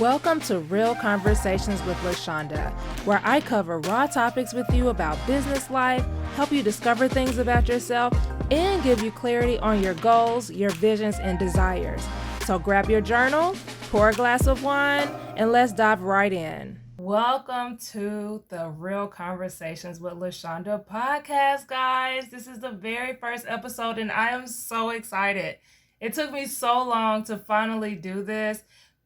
Welcome to Real Conversations with Lashawnda, where I cover raw topics with you about business life, help you discover things about yourself, and give you clarity on your goals, your visions, and desires. So grab your journal, pour a glass of wine, and let's dive right in. Welcome to the Real Conversations with Lashawnda podcast, guys. This is the very first episode, and I am so excited. It took me so long to finally do this,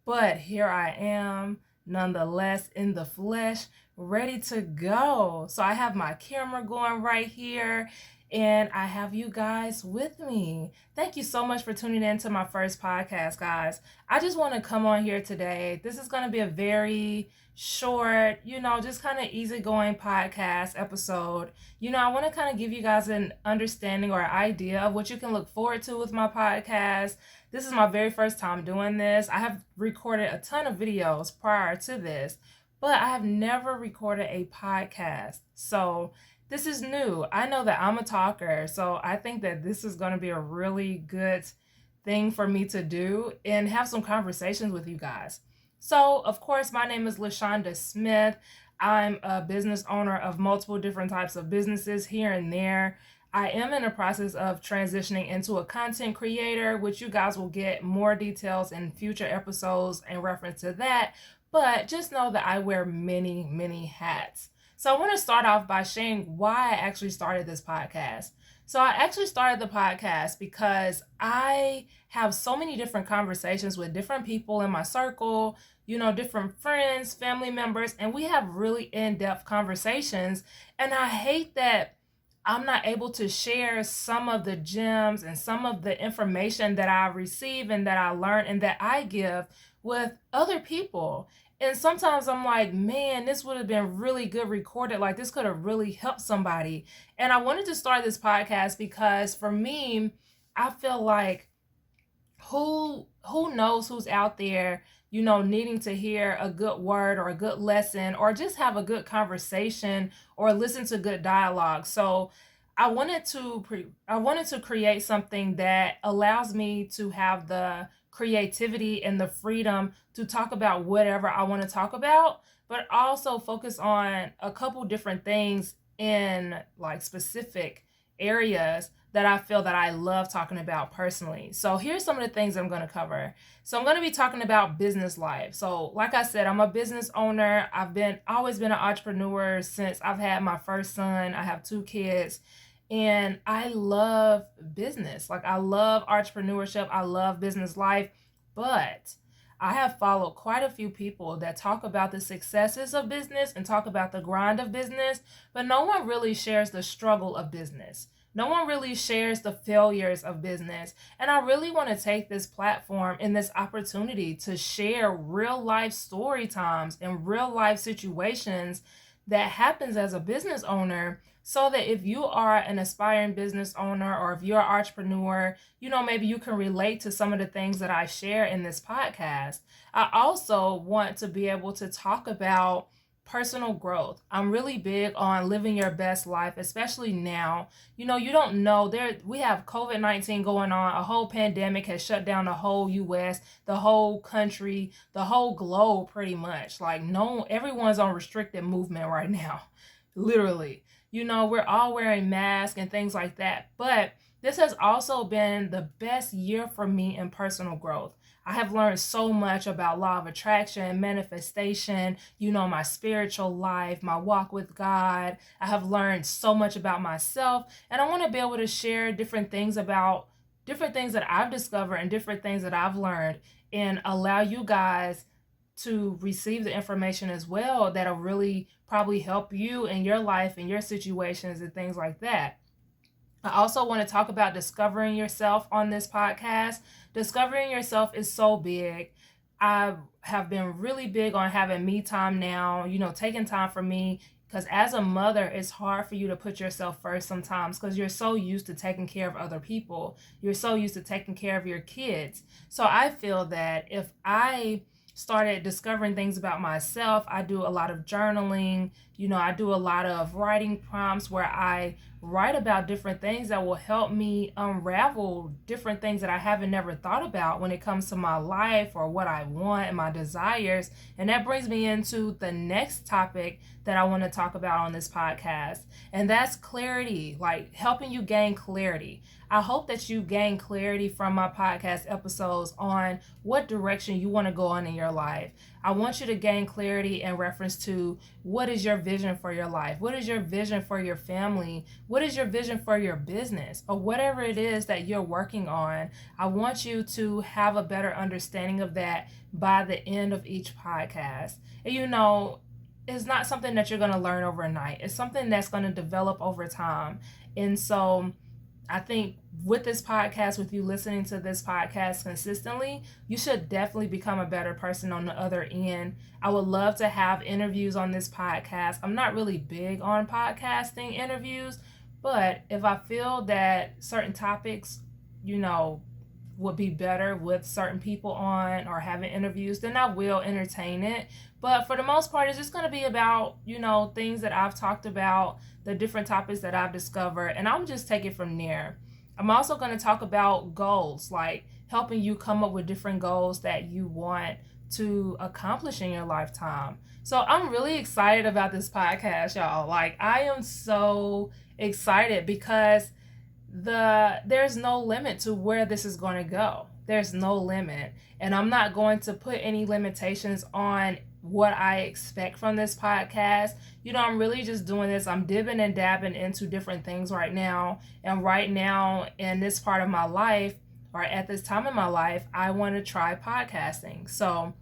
but here I am, nonetheless, in the flesh, ready to go. So I have my camera going right here, and I have you guys with me. Thank you so much for tuning in to my first podcast, guys. I just want to come on here today. This is going to be a very short, just kind of easygoing podcast episode. I want to kind of give you guys an understanding or idea of what you can look forward to with my podcast. This is my very first time doing this. I have recorded a ton of videos prior to this, but I have never recorded a podcast. So this is new. I know that I'm a talker, so I think that this is going to be a really good thing for me to do and have some conversations with you guys. So, of course, my name is Lashawnda Smith. I'm a business owner of multiple different types of businesses here and there. I am in the process of transitioning into a content creator, which you guys will get more details in future episodes in reference to that. But just know that I wear many, many hats. So I want to start off by sharing why I actually started this podcast. So I actually started the podcast because I have so many different conversations with different people in my circle, different friends, family members, and we have really in-depth conversations. And I hate that I'm not able to share some of the gems and some of the information that I receive and that I learn and that I give with other people. And sometimes I'm like, man, this would have been really good recorded. Like, this could have really helped somebody. And I wanted to start this podcast because for me, I feel like who knows who's out there, needing to hear a good word or a good lesson or just have a good conversation or listen to good dialogue. So I wanted to create something that allows me to have the creativity and the freedom to talk about whatever I want to talk about, but also focus on a couple different things in like specific areas that I feel that I love talking about personally. So here's some of the things I'm going to cover. So I'm going to be talking about business life. So like I said, I'm a business owner. I've always been an entrepreneur since I've had my first son. I have 2 kids. And I love business. Like, I love entrepreneurship. I love business life. But I have followed quite a few people that talk about the successes of business and talk about the grind of business, but no one really shares the struggle of business. No one really shares the failures of business. And I really want to take this platform and this opportunity to share real life story times and real life situations that happens as a business owner, so that if you are an aspiring business owner or if you're an entrepreneur, maybe you can relate to some of the things that I share in this podcast. I also want to be able to talk about personal growth. I'm really big on living your best life, especially now. You don't know, we have COVID-19 going on. A whole pandemic has shut down the whole US, the whole country, the whole globe pretty much. Like, no, everyone's on restricted movement right now. Literally. We're all wearing masks and things like that. But this has also been the best year for me in personal growth. I have learned so much about law of attraction, manifestation, my spiritual life, my walk with God. I have learned so much about myself, and I want to be able to share different things that I've discovered and different things that I've learned, and allow you guys to receive the information as well that'll really probably help you in your life and your situations and things like that. I also want to talk about discovering yourself on this podcast. Discovering yourself is so big. I have been really big on having me time now, taking time for me, because as a mother, it's hard for you to put yourself first sometimes because you're so used to taking care of other people. You're so used to taking care of your kids. So I feel that if I started discovering things about myself, I do a lot of journaling, I do a lot of writing prompts where I write about different things that will help me unravel different things that I haven't never thought about when it comes to my life or what I want and my desires. And that brings me into the next topic that I want to talk about on this podcast, and that's clarity, like helping you gain clarity. I hope that you gain clarity from my podcast episodes on what direction you want to go on in your life. I want you to gain clarity in reference to what is your vision for your life? What is your vision for your family? What is your vision for your business? Or whatever it is that you're working on. I want you to have a better understanding of that by the end of each podcast. And it's not something that you're going to learn overnight. It's something that's going to develop over time. And so I think with this podcast, with you listening to this podcast consistently, you should definitely become a better person on the other end. I would love to have interviews on this podcast. I'm not really big on podcasting interviews, but if I feel that certain topics, would be better with certain people on or having interviews, then I will entertain it. But for the most part, it's just going to be about, things that I've talked about, the different topics that I've discovered, and I'm just take it from there. I'm also going to talk about goals, like helping you come up with different goals that you want to accomplish in your lifetime. So I'm really excited about this podcast, y'all. Like, I am so excited because there's no limit to where this is going to go. There's no limit. And I'm not going to put any limitations on what I expect from this podcast. I'm really just doing this. I'm dipping and dabbing into different things right now. And right now in this part of my life, or at this time in my life, I want to try podcasting. So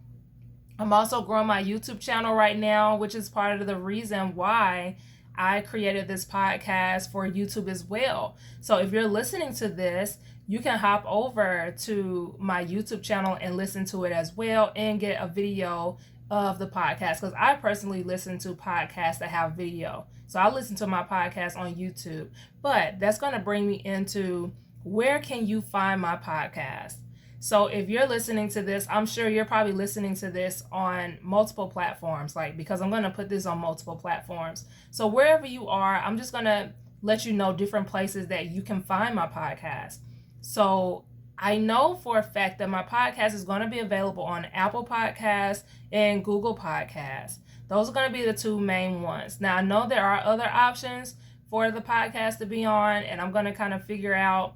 I'm also growing my YouTube channel right now, which is part of the reason why I created this podcast for YouTube as well. So if you're listening to this, you can hop over to my YouTube channel and listen to it as well and get a video of the podcast, because I personally listen to podcasts that have video. So I listen to my podcast on YouTube. But that's going to bring me into where can you find my podcast? So if you're listening to this, I'm sure you're probably listening to this on multiple platforms, because I'm going to put this on multiple platforms. So wherever you are, I'm just going to let you know different places that you can find my podcast. So I know for a fact that my podcast is going to be available on Apple Podcasts and Google Podcasts. Those are going to be the two main ones. Now, I know there are other options for the podcast to be on, and I'm going to kind of figure out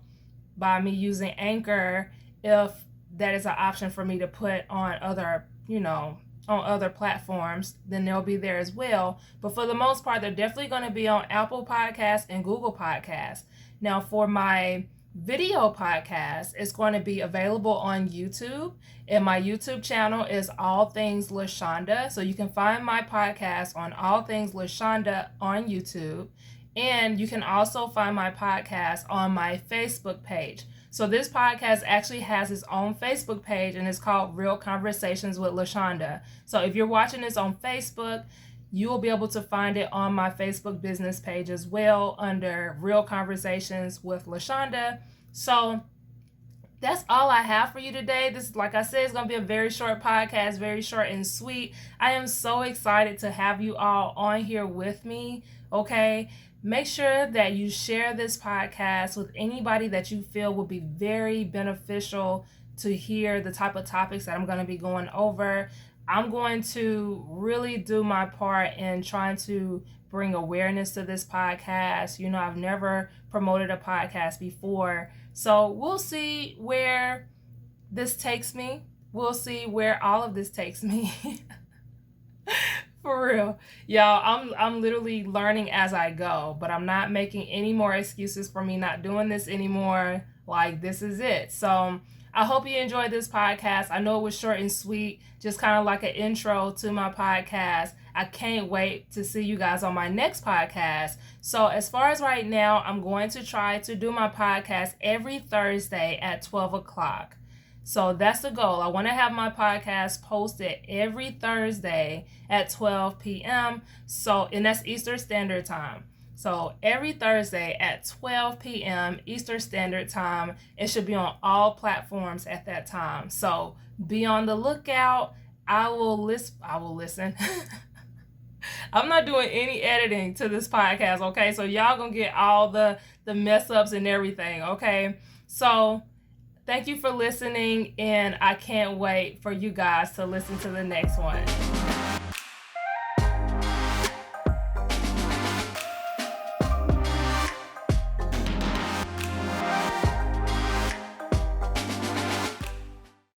by me using Anchor if that is an option for me to put on other, on other platforms, then they'll be there as well. But for the most part, they're definitely going to be on Apple Podcasts and Google Podcasts. Now, for my video podcast, it's going to be available on YouTube, and my YouTube channel is All Things Lashawnda. So you can find my podcast on All Things Lashawnda on YouTube, and you can also find my podcast on my Facebook page. So this podcast actually has its own Facebook page, and it's called Real Conversations with Lashawnda. So if you're watching this on Facebook, you will be able to find it on my Facebook business page as well under Real Conversations with Lashawnda. So that's all I have for you today. This, like I said, is going to be a very short podcast, very short and sweet. I am so excited to have you all on here with me, okay? Make sure that you share this podcast with anybody that you feel will be very beneficial to hear the type of topics that I'm going to be going over. I'm going to really do my part in trying to bring awareness to this podcast. I've never promoted a podcast before. So we'll see where this takes me. We'll see where all of this takes me. For real. Y'all, I'm literally learning as I go, but I'm not making any more excuses for me not doing this anymore. Like, this is it. So I hope you enjoyed this podcast. I know it was short and sweet, just kind of like an intro to my podcast. I can't wait to see you guys on my next podcast. So as far as right now, I'm going to try to do my podcast every Thursday at 12 o'clock. So that's the goal. I want to have my podcast posted every Thursday at 12 p.m. And that's Eastern Standard Time. So every Thursday at 12 p.m. Eastern Standard Time, it should be on all platforms at that time. So be on the lookout. I will listen. I'm not doing any editing to this podcast, okay? So y'all gonna get all the mess ups and everything, okay? So thank you for listening, and I can't wait for you guys to listen to the next one.